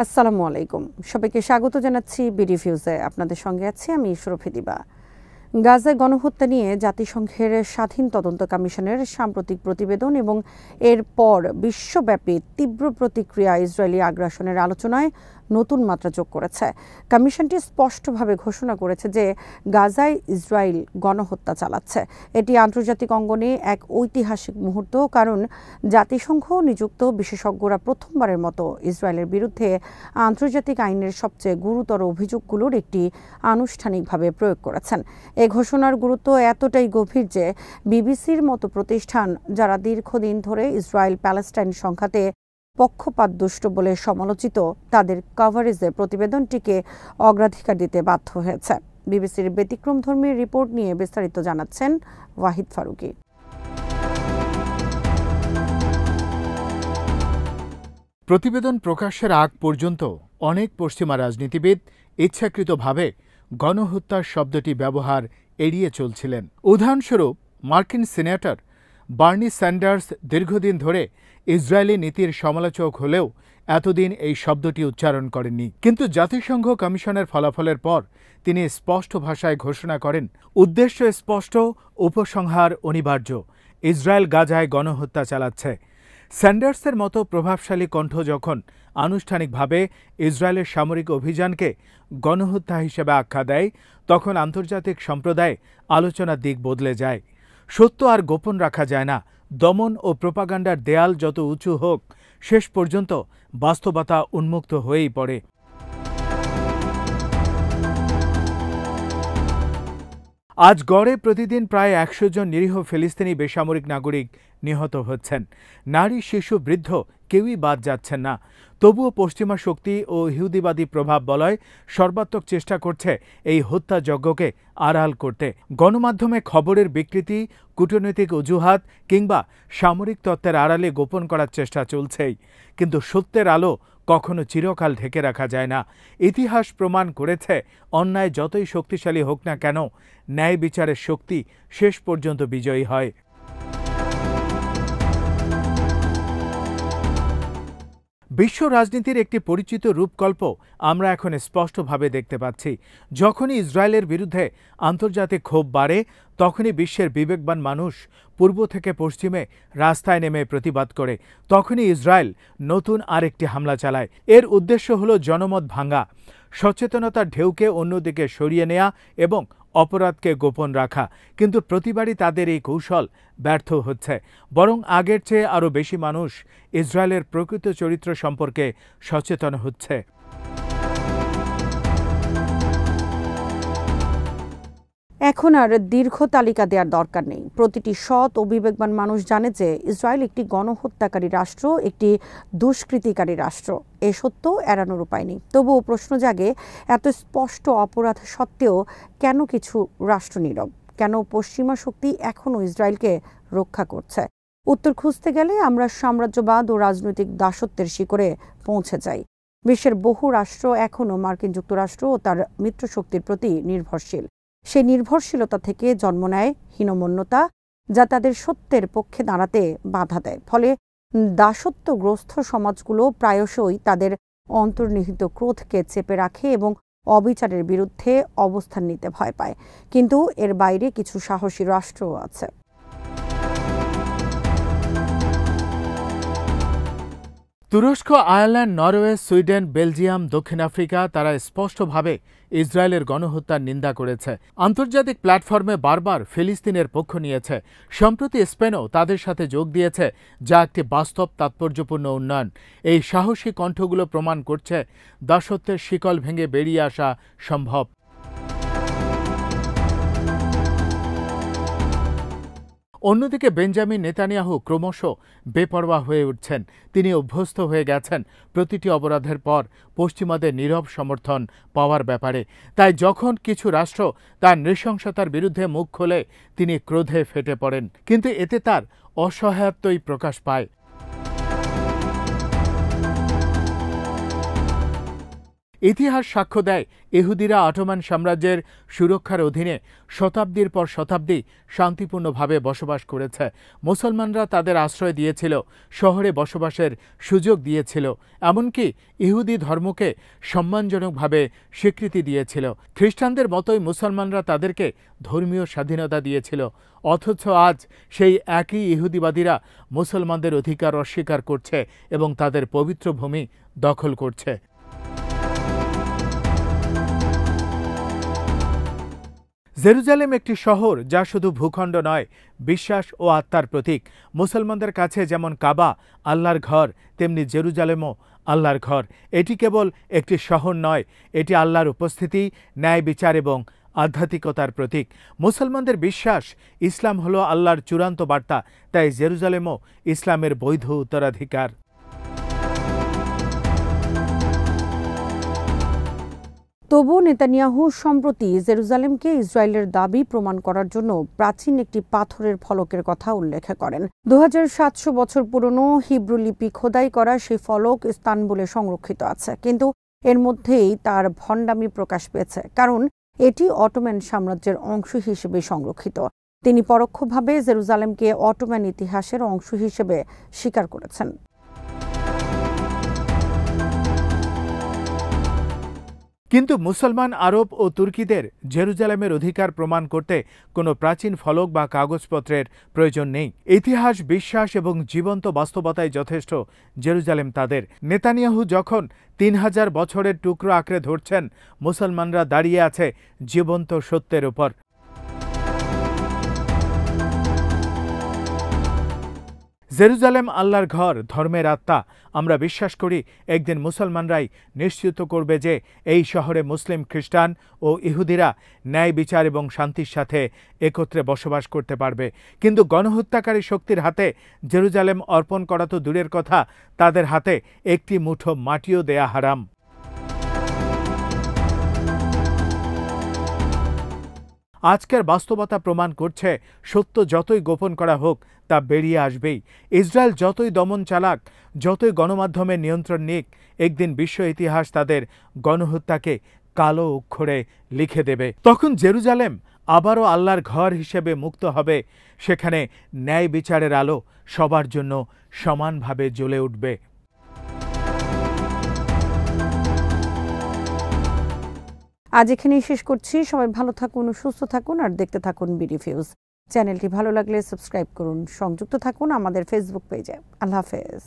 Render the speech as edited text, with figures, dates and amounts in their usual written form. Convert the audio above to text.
আসসালামু আলাইকুম, সবাইকে স্বাগত জানাচ্ছি বিডি ফিউজে। আপনাদের সঙ্গে আছি আমি সুরভি দিবা। গাজায় গণহত্যা নিয়ে জাতিসংঘের স্বাধীন তদন্ত কমিশনের সাম্প্রতিক প্রতিবেদন এবং এরপর বিশ্বব্যাপী তীব্র প্রতিক্রিয়া ইসরায়েলি আগ্রাসনের আলোচনায় নতুন মাত্রা যোগ করেছে। কমিশনটি স্পষ্টভাবে ঘোষণা করেছে যে গাজায় ইসরায়েল গণহত্যা চালাচ্ছে। এটি আন্তর্জাতিক অঙ্গনে এক ঐতিহাসিক মুহূর্ত, কারণ জাতিসংঘ নিযুক্ত বিশেষজ্ঞরা প্রথমবারের মতো ইসরায়েলের বিরুদ্ধে আন্তর্জাতিক আইনের সবচেয়ে গুরুতর অভিযোগগুলোর একটি আনুষ্ঠানিকভাবে প্রয়োগ করেছেন। এই ঘোষণার গুরুত্ব এতটাই গভীর যে বিবিসির মতো প্রতিষ্ঠান, যারা দীর্ঘদিন ধরে ইসরায়েল প্যালেস্টাইন সংঘাতে পক্ষপাতদুষ্ট বলে সমালোচিত, তাদের কভারেজে প্রতিবেদনটিকে অগ্রাধিকার দিতে বাধ্য হয়েছে। বিবিসির ব্যতিক্রমধর্মী রিপোর্ট নিয়ে বিস্তারিত জানাচ্ছেন ওয়াহিদ ফারুকী। প্রতিবেদন প্রকাশের আগ পর্যন্ত অনেক পশ্চিমা রাজনীতিবিদ ইচ্ছাকৃতভাবে গণহত্যার শব্দটি ব্যবহার এড়িয়ে চলছিলেন। উদাহরণস্বরূপ, মার্কিন সিনেটর বার্নি স্যান্ডার্স দীর্ঘদিন ধরে ইসরায়েলি নীতির সমালোচক হলেও এতদিন এই শব্দটি উচ্চারণ করেননি। কিন্তু জাতিসংঘ কমিশনের ফলাফলের পর তিনি স্পষ্ট ভাষায় ঘোষণা করেন, উদ্দেশ্য স্পষ্ট, উপসংহার অনিবার্য। ইসরায়েল গাজায় গণহত্যা চালাচ্ছে। স্যান্ডার্সের মতো প্রভাবশালী কণ্ঠ যখন আনুষ্ঠানিকভাবে ইসরায়েলের সামরিক অভিযানকে গণহত্যা হিসেবে আখ্যা দেয়, তখন আন্তর্জাতিক সম্প্রদায় আলোচনার দিক বদলে যায়। সত্য আর গোপন রাখা যায় না। দমন ও প্রোপাগান্ডার দেয়াল যত উঁচু হোক, শেষ পর্যন্ত বাস্তবতা উন্মুক্ত হয়েই পড়ে। আজ গড়ে প্রতিদিন প্রায় ১০০ জন নিরীহ ফিলিস্তিনি বেসামরিক নাগরিক নিহত হচ্ছেন। নারী, শিশু, বৃদ্ধ কেউই বাদ যাচ্ছেন না। তবুও পশ্চিমা শক্তি ও ইহুদিবাদী প্রভাব বলয় সর্বাত্মক চেষ্টা করছে এই হত্যাযজ্ঞকে আড়াল করতে। গণমাধ্যমে খবরের বিকৃতি, কূটনৈতিক অজুহাত কিংবা সামরিক তত্ত্বের আড়ালে গোপন করার চেষ্টা চলছেই। কিন্তু সত্যের আলো কখনো চিরকাল ঢেকে রাখা যায় না। ইতিহাস প্রমাণ করেছে, অন্যায় যতই শক্তিশালী হোক না কেন, ন্যায় বিচারের শক্তি শেষ পর্যন্ত বিজয়ী হয়। বিশ্ব রাজনীতির একটি পরিচিত রূপকল্প আমরা এখন স্পষ্টভাবে দেখতে পাচ্ছি। যখনই ইসরায়েলের বিরুদ্ধে আন্তর্জাতিক ক্ষোভ বাড়ে, তখনই বিশ্বের বিবেকবান মানুষ পূর্ব থেকে পশ্চিমে রাস্তায় নেমে প্রতিবাদ করে। তখনই ইসরায়েল নতুন আরেকটি হামলা চালায়। এর উদ্দেশ্য হল জনমত ভাঙা, সচেতনতার ঢেউকে অন্যদিকে সরিয়ে নেয়া এবং অপরাধকে গোপন রাখা। কিন্তু প্রতিবারই তাদের এই কৌশল ব্যর্থ হচ্ছে। বরং আগের চেয়ে আরও বেশি মানুষ ইসরায়েলের প্রকৃত চরিত্র সম্পর্কে সচেতন হচ্ছে। এখন আর দীর্ঘ তালিকা দেওয়ার দরকার নেই। প্রতিটি সৎ ও বিবেকবান মানুষ জানে যে ইসরায়েল একটি গণহত্যাকারী রাষ্ট্র, একটি দুষ্কৃতিকারী রাষ্ট্র। এ সত্য এড়ানোর উপায় নেই। তবুও প্রশ্ন জাগে, এত স্পষ্ট অপরাধ সত্ত্বেও কেন কিছু রাষ্ট্র নীরব? কেন পশ্চিমা শক্তি এখনও ইসরায়েলকে রক্ষা করছে? উত্তর খুঁজতে গেলে আমরা সাম্রাজ্যবাদ ও রাজনৈতিক দাসত্বের শিকড়ে পৌঁছে যাই। বিশ্বের বহু রাষ্ট্র এখনও মার্কিন যুক্তরাষ্ট্র ও তার মিত্রশক্তির প্রতি নির্ভরশীল। সেই নির্ভরশীলতা থেকে জন্ম নেয় হীনমন্যতা, যা তাদের সত্যের পক্ষে দাঁড়াতে বাধা দেয়। ফলে দাসত্বগ্রস্ত সমাজগুলো প্রায়শই তাদের অন্তর্নিহিত ক্রোধকে চেপে রাখে এবং অবিচারের বিরুদ্ধে অবস্থান নিতে ভয় পায়। কিন্তু এর বাইরে কিছু সাহসী রাষ্ট্রও আছে। তুরস্ক, আয়ারল্যান্ড, নরওয়ে, সুইডেন, বেলজিয়াম, দক্ষিণ আফ্রিকা তারা স্পষ্টভাবে ইসরায়েলের গণহত্যার নিন্দা করেছে। আন্তর্জাতিক প্ল্যাটফর্মে বারবার ফিলিস্তিনের পক্ষ নিয়েছে। সম্প্রতি স্পেনও তাদের সাথে যোগ দিয়েছে, যা একটি বাস্তব তাৎপর্যপূর্ণ উন্নয়ন। এই সাহসী কণ্ঠগুলো প্রমাণ করছে দাসত্বের শিকল ভেঙে বেরিয়ে আসা সম্ভব। অন্যদিকে বেঞ্জামিন নেতানিয়াহু ক্রমশ বেপরোয়া হয়ে উঠছেন। তিনি অভ্যস্ত হয়ে গেছেন প্রতিটি অপরাধের পর পশ্চিমাদের নীরব সমর্থন পাওয়ার ব্যাপারে। তাই যখন কিছু রাষ্ট্র তার নৃশংসতার বিরুদ্ধে মুখ খোলে, তিনি ক্রোধে ফেটে পড়েন। কিন্তু এতে তার অসহায়ত্বই প্রকাশ পায়। ইতিহাস সাক্ষ্য দেয় ইহুদিরা অটোমান সাম্রাজ্যের সুরক্ষার অধীনে শতাব্দীর পর শতাব্দী শান্তিপূর্ণভাবে বসবাস করেছে। মুসলমানরা তাদের আশ্রয় দিয়েছিল, শহরে বসবাসের সুযোগ দিয়েছিল, এমনকি ইহুদি ধর্মকে সম্মানজনকভাবে স্বীকৃতি দিয়েছিল। খ্রিস্টানদের মতোই মুসলমানরা তাদেরকে ধর্মীয় স্বাধীনতা দিয়েছিল। অথচ আজ সেই একই ইহুদিবাদীরা মুসলমানদের অধিকার অস্বীকার করছে এবং তাদের পবিত্র ভূমি দখল করছে। জেরুজালেম একটি শহর যা শুধু ভূখণ্ড নয়, বিশ্বাস ও আত্মার প্রতীক। মুসলমানদের কাছে যেমন কাবা আল্লাহর ঘর, তেমনি জেরুজালেমও আল্লাহর ঘর। এটি কেবল একটি শহর নয়, এটি আল্লাহর উপস্থিতি, ন্যায় বিচার এবং আধ্যাত্মিকতার প্রতীক। মুসলমানদের বিশ্বাস ইসলাম হলো আল্লাহর চূড়ান্ত বার্তা, তাই জেরুজালেমও ইসলামের বৈধ উত্তরাধিকার। তবু নেতানিয়াহু সম্প্রতি জেরুজালেমকে ইসরায়েলের দাবি প্রমাণ করার জন্য প্রাচীন একটি পাথরের ফলকের কথা উল্লেখ করেন। 2700 বছর পুরনো হিব্রু লিপি খোদাই করা সেই ফলক ইস্তানবুলে সংরক্ষিত আছে, কিন্তু এর মধ্যেই তার ভণ্ডামি প্রকাশ পেয়েছে, কারণ এটি অটোম্যান সাম্রাজ্যের অংশ হিসেবে সংরক্ষিত। তিনি পরোক্ষভাবে জেরুজালেমকে অটোম্যান ইতিহাসের অংশ হিসেবে স্বীকার করেছেন। কিন্তু মুসলমান আরব ও তুর্কিদের জেরুজালেমের অধিকার প্রমাণ করতে কোনো প্রাচীন ফলক বা কাগজপত্রের প্রয়োজন নেই। ইতিহাস, বিশ্বাস এবং জীবন্ত বাস্তবতায় যথেষ্ট জেরুজালেম তাদের। নেতানিয়াহু যখন 3000 বছরের টুকরো আঁকড়ে ধরছেন, মুসলমানরা দাঁড়িয়ে আছে জীবন্ত সত্যের উপর। জেরুজালেম আল্লাহর ঘর, ধর্মের আত্মা। আমরা বিশ্বাস করি একদিন মুসলমানরাই নিশ্চিত করবে যে এই শহরে মুসলিম, খ্রিস্টান ও ইহুদিরা ন্যায় বিচার এবং শান্তির সাথে একত্রে বসবাস করতে পারবে। কিন্তু গণহত্যাকারী শক্তির হাতে জেরুজালেম অর্পণ করা তো দূরের কথা, তাদের হাতে একটি মুঠো মাটিও দেয়া হারাম। আজকের বাস্তবতা প্রমাণ করছে, সত্য যতই গোপন করা হোক তা বেরিয়ে আসবেই। ইসরায়েল যতই দমন চালাক, যতই গণমাধ্যমের নিয়ন্ত্রণ নিক, একদিন বিশ্ব ইতিহাস তাদের গণহত্যাকে কালো অক্ষরে লিখে দেবে। তখন জেরুজালেম আবারও আল্লাহর ঘর হিসেবে মুক্ত হবে। সেখানে ন্যায় বিচারের আলো সবার জন্য সমানভাবে জ্বলে উঠবে। আজ এখানেই শেষ করছি। সবাই ভালো থাকুন, সুস্থ থাকুন আর দেখতে থাকুন বিডি ফিউজ। চ্যানেলটি ভালো লাগলে সাবস্ক্রাইব করুন, সংযুক্ত থাকুন আমাদের ফেসবুক পেজে। আল্লাহ হাফেজ।